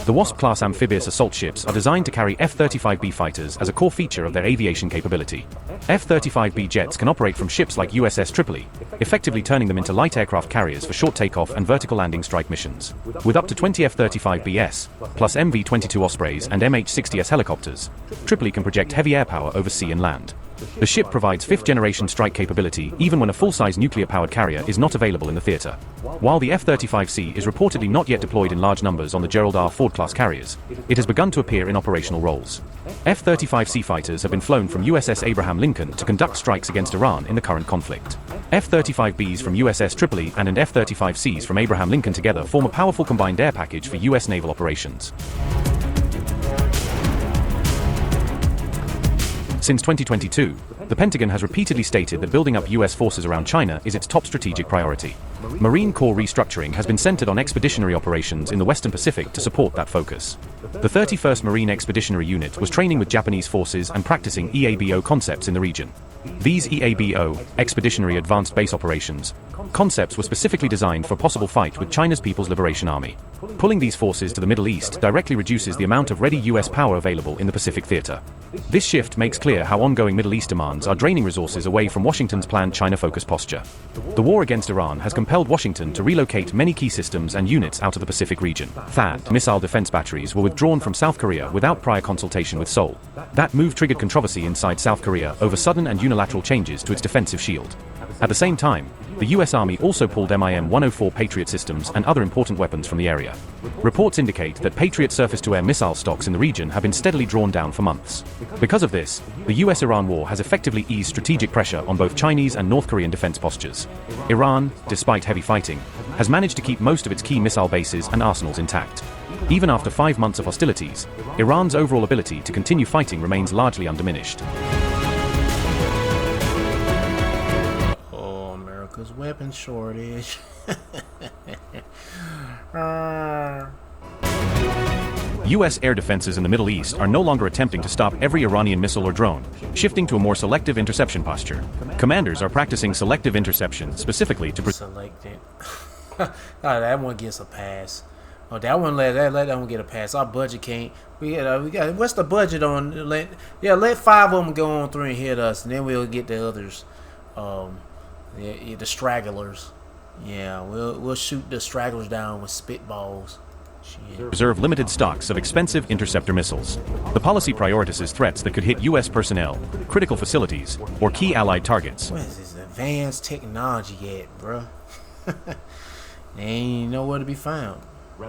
The Wasp-class amphibious assault ships are designed to carry F-35B fighters as a core feature of their aviation capability. F-35B jets can operate from ships like USS Tripoli, effectively turning them into light aircraft carriers for short takeoff and vertical landing strike missions. With up to 20 F-35Bs, plus MV-22 Ospreys and MH-60S helicopters, Tripoli can project heavy air power over sea and land. The ship provides fifth-generation strike capability even when a full-size nuclear-powered carrier is not available in the theater. While the F-35C is reportedly not yet deployed in large numbers on the Gerald R. Ford-class carriers, it has begun to appear in operational roles. F-35C fighters have been flown from USS Abraham Lincoln to conduct strikes against Iran in the current conflict. F-35Bs from USS Tripoli and F-35Cs from Abraham Lincoln together form a powerful combined air package for US naval operations. Since 2022, the Pentagon has repeatedly stated that building up US forces around China is its top strategic priority. Marine Corps restructuring has been centered on expeditionary operations in the Western Pacific to support that focus. The 31st Marine Expeditionary Unit was training with Japanese forces and practicing EABO concepts in the region. These EABO, Expeditionary Advanced Base Operations, concepts were specifically designed for possible fight with China's People's Liberation Army. Pulling these forces to the Middle East directly reduces the amount of ready US power available in the Pacific theater. This shift makes clear how ongoing Middle East demands are draining resources away from Washington's planned China-focused posture. The war against Iran has compelled Washington to relocate many key systems and units out of the Pacific region. THAAD missile defense batteries were withdrawn from South Korea without prior consultation with Seoul. That move triggered controversy inside South Korea over sudden and unilateral changes to its defensive shield. At the same time, the US Army also pulled MIM-104 Patriot systems and other important weapons from the area. Reports indicate that Patriot surface-to-air missile stocks in the region have been steadily drawn down for months. Because of this, the US-Iran war has effectively eased strategic pressure on both Chinese and North Korean defense postures. Iran, despite heavy fighting, has managed to keep most of its key missile bases and arsenals intact. Even after 5 months of hostilities, Iran's overall ability to continue fighting remains largely undiminished. America's weapons shortage. US air defenses in the Middle East are no longer attempting to stop every Iranian missile or drone, shifting to a more selective interception posture. Commanders are practicing selective interception specifically to selected. That one gets a pass. Oh, that one let that one get a pass. Our budget can't. We got. What's the budget on? Let 5 of them go on through and hit us, and then we'll get the others. The stragglers. Yeah, we'll shoot the stragglers down with spitballs. Reserve limited stocks of expensive interceptor missiles. The policy prioritizes threats that could hit US personnel, critical facilities, or key allied targets. What is this advanced technology at, bruh? They ain't nowhere to be found.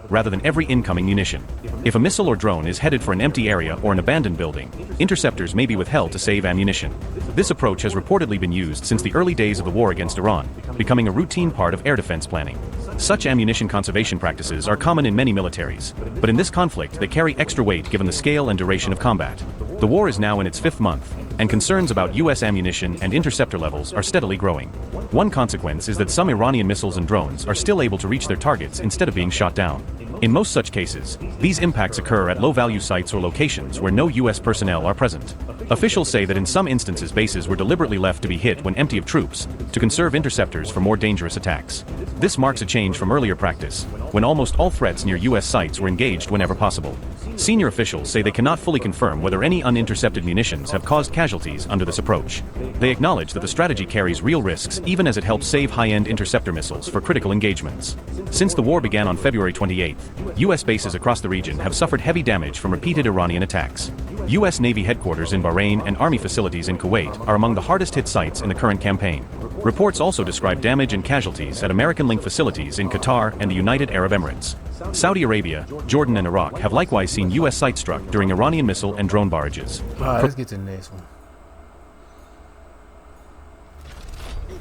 Rather than every incoming munition. If a missile or drone is headed for an empty area or an abandoned building, interceptors may be withheld to save ammunition. This approach has reportedly been used since the early days of the war against Iran, becoming a routine part of air defense planning. Such ammunition conservation practices are common in many militaries, but in this conflict they carry extra weight given the scale and duration of combat. The war is now in its 5th month, and concerns about US ammunition and interceptor levels are steadily growing. One consequence is that some Iranian missiles and drones are still able to reach their targets instead of being shot down. In most such cases, these impacts occur at low-value sites or locations where no US personnel are present. Officials say that in some instances bases were deliberately left to be hit when empty of troops, to conserve interceptors for more dangerous attacks. This marks a change from earlier practice, when almost all threats near US sites were engaged whenever possible. Senior officials say they cannot fully confirm whether any unintercepted munitions have caused casualties casualties under this approach. They acknowledge that the strategy carries real risks even as it helps save high-end interceptor missiles for critical engagements. Since the war began on February 28th, U.S. bases across the region have suffered heavy damage from repeated Iranian attacks. U.S. Navy headquarters in Bahrain and Army facilities in Kuwait are among the hardest-hit sites in the current campaign. Reports also describe damage and casualties at American-linked facilities in Qatar and the United Arab Emirates. Saudi Arabia, Jordan, and Iraq have likewise seen U.S. sites struck during Iranian missile and drone barrages. All right, let's get to the next one.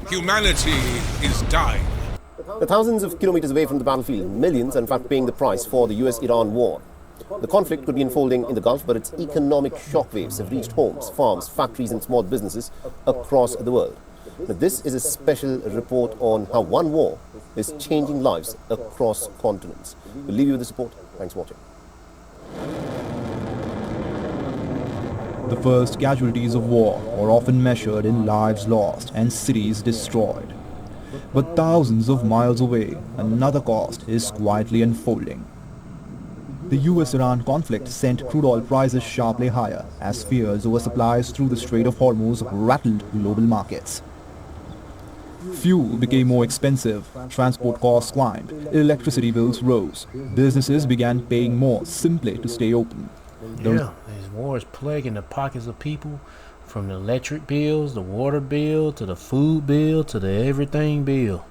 Humanity is dying. The thousands of kilometers away from the battlefield, millions are in fact paying the price for the US-Iran war. The conflict could be unfolding in the Gulf, but its economic shockwaves have reached homes, farms, factories and small businesses across the world. Now, this is a special report on how one war is changing lives across continents. We'll leave you with this report. Thanks for watching. The first casualties of war are often measured in lives lost and cities destroyed. But thousands of miles away, another cost is quietly unfolding. The US-Iran conflict sent crude oil prices sharply higher as fears over supplies through the Strait of Hormuz rattled global markets. Fuel became more expensive, transport costs climbed, electricity bills rose, businesses began paying more simply to stay open. Yeah, these wars plaguing the pockets of people, from the electric bills, the water bill, to the food bill, to the everything bill.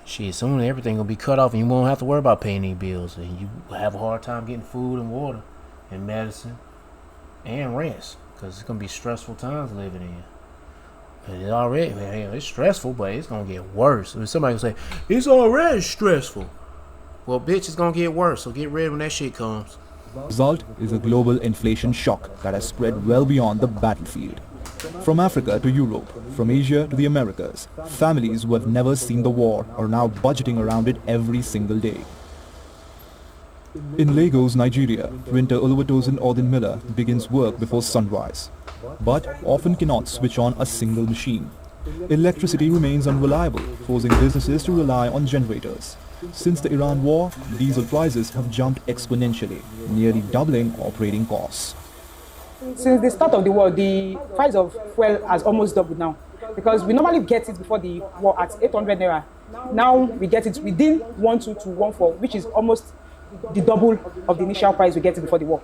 Shit, soon everything will be cut off and you won't have to worry about paying any bills. And you have a hard time getting food and water and medicine and rest, because it's going to be stressful times living in. And it already, it's stressful, but it's going to get worse. If somebody will say, it's already stressful. Well, bitch, it's going to get worse, so get ready when that shit comes. The result is a global inflation shock that has spread well beyond the battlefield. From Africa to Europe, from Asia to the Americas, families who have never seen the war are now budgeting around it every single day. In Lagos, Nigeria, printer Oluwatosin Odin Miller begins work before sunrise, but often cannot switch on a single machine. Electricity remains unreliable, forcing businesses to rely on generators. Since the Iran war, diesel prices have jumped exponentially, nearly doubling operating costs. Since the start of the war, the price of fuel has almost doubled now, because we normally get it before the war at 800 naira. Now we get it within 12 to 14, which is almost the double of the initial price we get it before the war.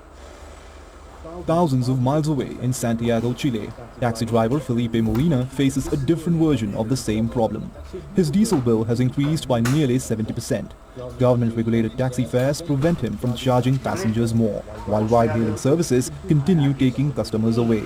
Thousands of miles away in Santiago, Chile, taxi driver Felipe Molina faces a different version of the same problem. His diesel bill has increased by nearly 70%. Government-regulated taxi fares prevent him from charging passengers more, while ride-hailing services continue taking customers away.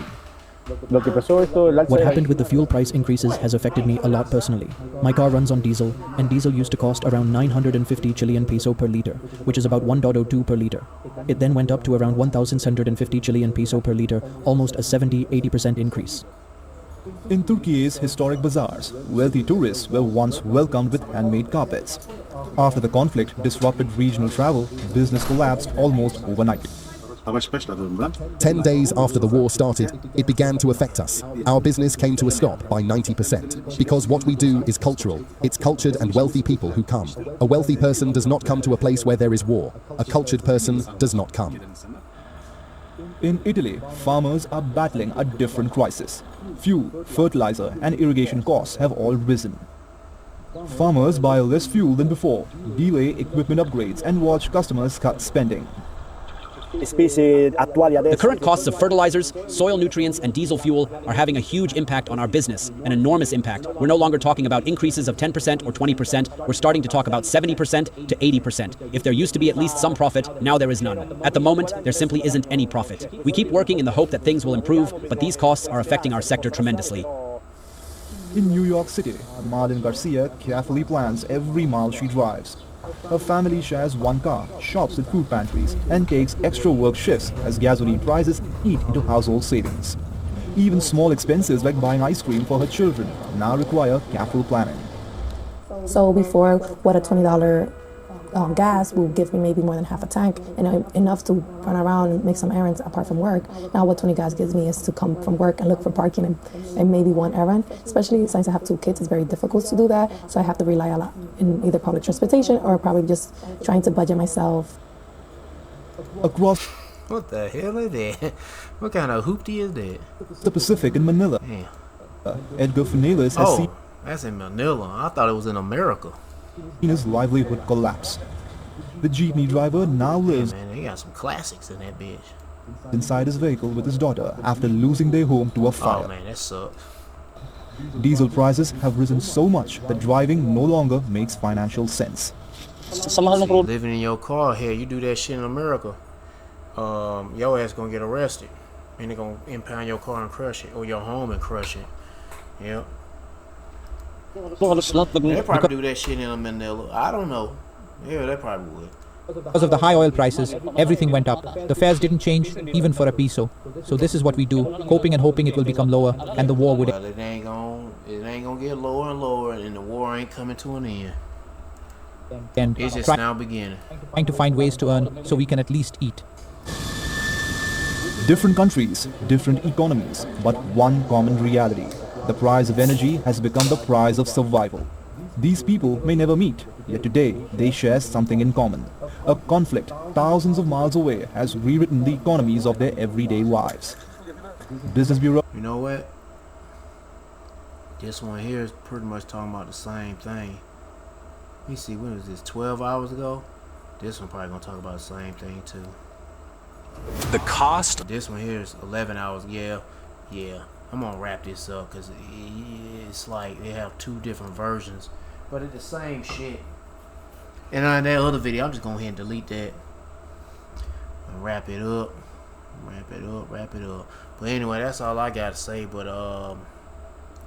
What happened with the fuel price increases has affected me a lot personally. My car runs on diesel, and diesel used to cost around 950 Chilean peso per liter, which is about 1.02 per liter. It then went up to around 1,650 Chilean peso per liter, almost a 70-80% increase. In Turkey's historic bazaars, wealthy tourists were once welcomed with handmade carpets. After the conflict disrupted regional travel, business collapsed almost overnight. 10 days after the war started, it began to affect us. Our business came to a stop by 90%. Because what we do is cultural. It's cultured and wealthy people who come. A wealthy person does not come to a place where there is war. A cultured person does not come. In Italy, farmers are battling a different crisis. Fuel, fertilizer, and irrigation costs have all risen. Farmers buy less fuel than before, delay equipment upgrades, and watch customers cut spending. The current costs of fertilizers, soil nutrients, and diesel fuel are having a huge impact on our business, an enormous impact. We're no longer talking about increases of 10% or 20%. We're starting to talk about 70% to 80%. If there used to be at least some profit, now there is none. At the moment, there simply isn't any profit. We keep working in the hope that things will improve, but these costs are affecting our sector tremendously. In New York City, Marlene Garcia carefully plans every mile she drives. Her family shares one car, shops at food pantries, and takes extra work shifts as gasoline prices eat into household savings. Even small expenses like buying ice cream for her children now require careful planning. So before, what a $20 gas will give me maybe more than half a tank and enough to run around and make some errands apart from work. Now what 20 gas gives me is to come from work and look for parking and maybe one errand. Especially since I have 2 kids, it's very difficult to do that. So I have to rely a lot in either public transportation or probably just trying to budget myself. Across What the hell is that? What kind of hoopty is that? The Pacific in Manila. Edgar Fernandez has seen that's in Manila. I thought it was in America. his livelihood collapse. The jeepney driver now lives Man, they got some classics in that bitch. inside his vehicle with his daughter after losing their home to a fire. Oh man, that sucks. Diesel prices have risen so much that driving no longer makes financial sense. See, living in your car here, you do that shit in America, your ass gonna get arrested. And they're gonna impound your car and crush it, or your home and crush it. Yep. They probably do that shit in Manila. I don't know. Yeah, they probably would. Because of the high oil prices, everything went up. The fares didn't change, even for a peso. So this is what we do, hoping and hoping it will become lower, and the war would... Well, it ain't gonna get lower and lower, and the war ain't coming to an end. And It's just now beginning. trying to find ways to earn so we can at least eat. Different countries, different economies, but one common reality. The price of energy has become the price of survival. These people may never meet, yet today they share something in common. A conflict thousands of miles away has rewritten the economies of their everyday lives. Business Bureau. You know what? This one here is pretty much talking about the same thing. Let me see, when was this? 12 hours ago? This one probably gonna talk about the same thing too. The cost? This one here is 11 hours. Yeah. I'm gonna wrap this up because it's like they have two different versions, but it's the same shit. And on that other video, I'm just gonna go ahead and delete that and wrap it up. But anyway, that's all I gotta say. But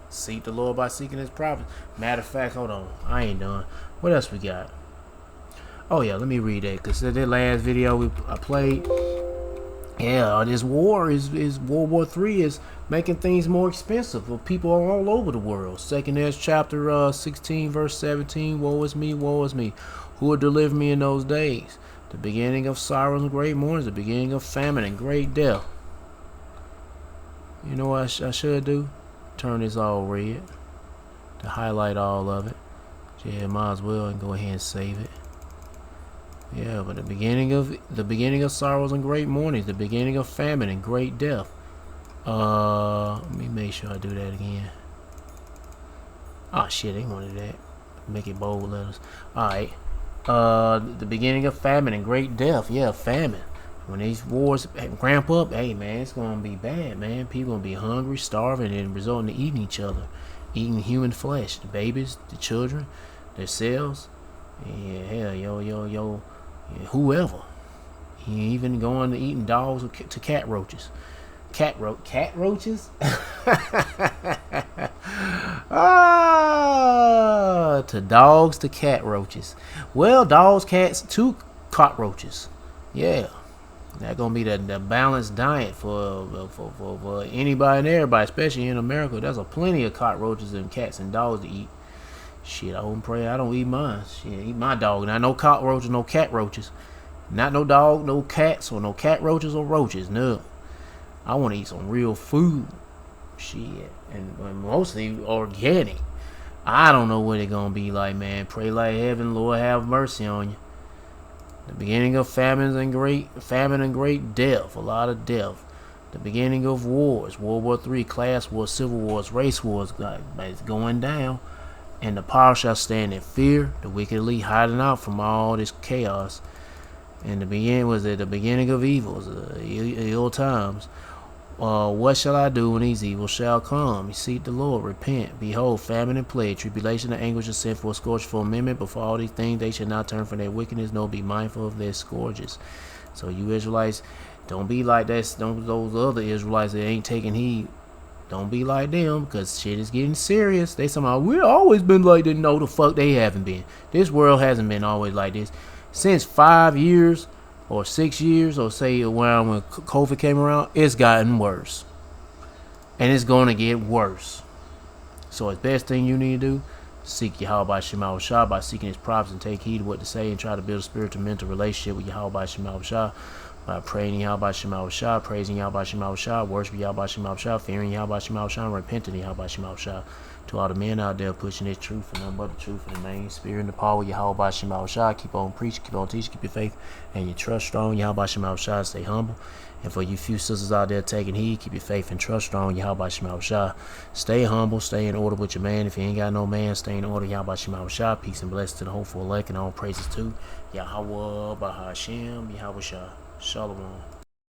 seek the Lord by seeking His prophets. Matter of fact, hold on, I ain't done. What else we got? Oh yeah, let me read that because that last video I played. Yeah, this war is World War III is making things more expensive for people all over the world. 2nd Ezra chapter 16 verse 17. Woe is me, who will deliver me in those days? The beginning of sorrows and great mourning, the beginning of famine and great death. You know what I should do? Turn this all red to highlight all of it. Yeah, might as well and go ahead and save it. Yeah, but the beginning of sorrows and great mournings, the beginning of famine and great death. Let me make sure I do that again. Oh shit, they wanted that. Make it bold letters. Alright. The beginning of famine and great death. Yeah, famine. When these wars ramp up, hey man, it's gonna be bad, man. People gonna be hungry, starving, and resulting to eating each other. Eating human flesh. The babies, the children, themselves. Yeah, hell, yo. Yeah, whoever. He even going to eating dogs to cat roaches. Cat roaches? To dogs to cat roaches. Well, dogs, cats to cockroaches. Yeah. That's gonna be the balanced diet for anybody and everybody, especially in America. There's a plenty of cockroaches and cats and dogs to eat. Shit, I hope and pray I don't eat mine. Shit, eat my dog. Not no cockroaches, no cat roaches. Not no dog, no cats, or no cat roaches or roaches. No. I want to eat some real food. Shit. And mostly organic. I don't know what it's going to be like, man. Pray like heaven, Lord have mercy on you. The beginning of famine and great death. A lot of death. The beginning of wars. World War III, class wars, civil wars, race wars. It's going down. And the power shall stand in fear, the wicked elite hiding out from all this chaos. And the beginning of evils, ill times. What shall I do when these evils shall come? Seek the Lord, repent. Behold, famine and plague, tribulation and anguish of sin for a scourge for a minute. But for all these things they should not turn from their wickedness, nor be mindful of their scourges. So you Israelites, don't be like that. Those other Israelites that ain't taking heed. Don't be like them, because shit is getting serious. They somehow, we've always been like this. No, the fuck they haven't been. This world hasn't been always like this. Since 5 years or 6 years, or say around when COVID came around, it's gotten worse. And it's going to get worse. So the best thing you need to do, seek Yahweh Shema by seeking His prophets and take heed of what to say and try to build a spiritual mental relationship with Yahweh Shema by praying Yahweh Shema Shah, praising Yahweh Shema Shah, worshiping Yahweh Shema Shah, fearing Yahweh Shema Shah, and repenting Yahweh Shema Shah. To all the men out there pushing this truth and nothing but the truth in the main spirit and the power of Yahweh Shema Shah, keep on preaching, keep on teaching, keep your faith and your trust strong. Yahweh Shema Shah, stay humble. And for you few sisters out there taking heed, keep your faith and trust strong. Yahweh Shema Shah, stay humble, stay in order with your man. If you ain't got no man, stay in order. Yahweh Shema Shah, peace and blessings to the hopeful elect and all praises to Yahweh Bahashem, Yahweh Shah. Shalom.